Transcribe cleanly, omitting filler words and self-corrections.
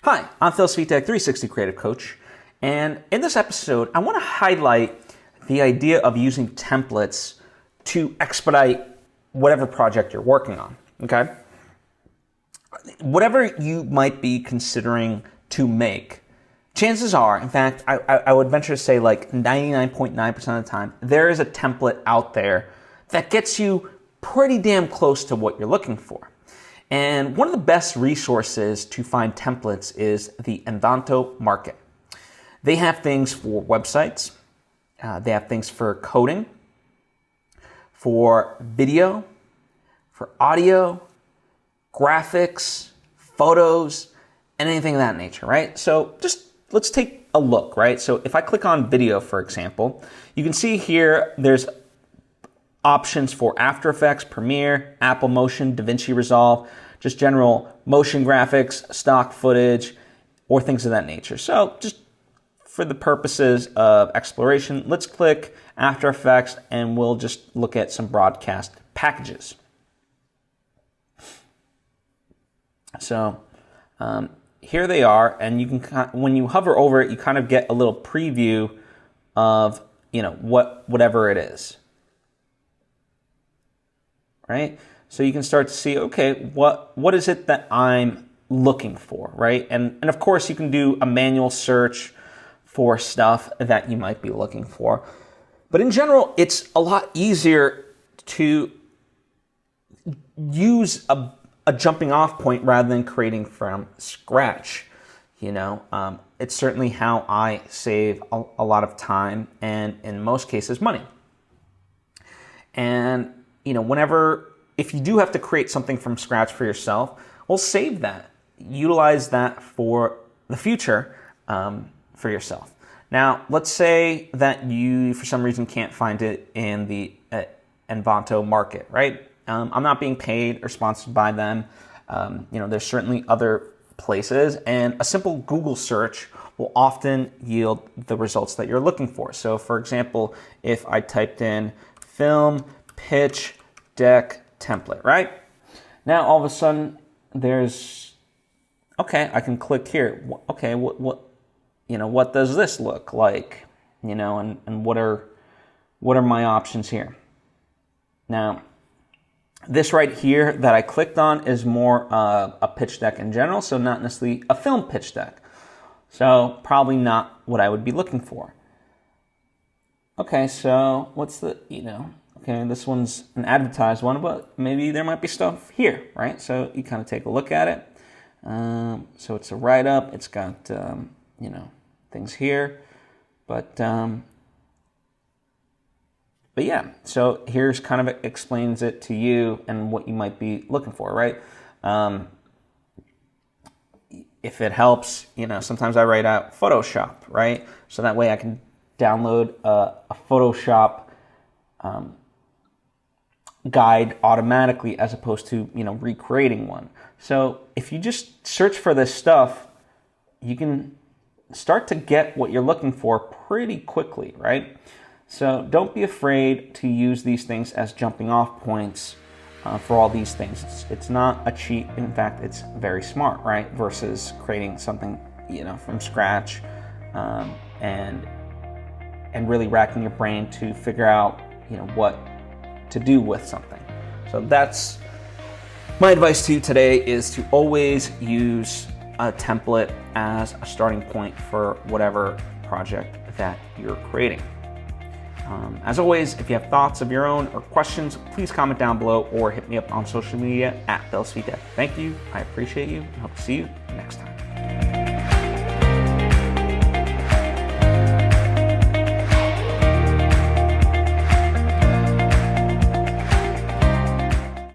Hi, I'm Phil Svitek, 360 Creative Coach, and in this episode, I want to highlight the idea of using templates to expedite whatever project you're working on, okay? Whatever you might be considering to make, chances are, in fact, I would venture to say like 99.9% of the time, there is a template out there that gets you pretty damn close to what you're looking for. And one of the best resources to find templates is the Envato Market. They have things for websites, they have things for coding, for video, for audio, graphics, photos, and anything of that nature, right? So just let's take a look, right? So if I click on video, for example, you can see here there's options for After Effects, Premiere, Apple Motion, DaVinci Resolve, just general motion graphics, stock footage, or things of that nature. So just for the purposes of exploration, let's click After Effects and we'll just look at some broadcast packages. So here they are, and you can, when you hover over it, you kind of get a little preview of, whatever it is. Right? So you can start to see, okay, what is it that I'm looking for, right? And of course you can do a manual search for stuff that you might be looking for. But in general, it's a lot easier to use a jumping off point rather than creating from scratch. It's certainly how I save a lot of time and in most cases money. And if you do have to create something from scratch for yourself, well, save that. Utilize that for the future for yourself. Now, let's say that you, for some reason, can't find it in the Envato Market, right? I'm not being paid or sponsored by them. There's certainly other places, and a simple Google search will often yield the results that you're looking for. So, for example, if I typed in film pitch deck template, right? Now all of a sudden I can click here. Okay, what does this look like? And what are my options here? Now, this right here that I clicked on is more a pitch deck in general, so not necessarily a film pitch deck. So probably not what I would be looking for. Okay, so what's the, okay, this one's an advertised one, but maybe there might be stuff here, right? So you kind of take a look at it. So it's a write-up. It's got, things here. But yeah, so here's kind of explains it to you and what you might be looking for, right? If it helps, sometimes I write out Photoshop, right? So that way I can download a Photoshop guide automatically as opposed to, recreating one. So if you just search for this stuff, you can start to get what you're looking for pretty quickly, right? So don't be afraid to use these things as jumping off points for all these things. It's not a cheat. In fact, it's very smart, right? Versus creating something, from scratch and really racking your brain to figure out, what to do with something. So that's my advice to you today, is to always use a template as a starting point for whatever project that you're creating. As always, if you have thoughts of your own or questions, please comment down below or hit me up on social media at Phil Svitek. Thank you. I appreciate you and hope to see you next time.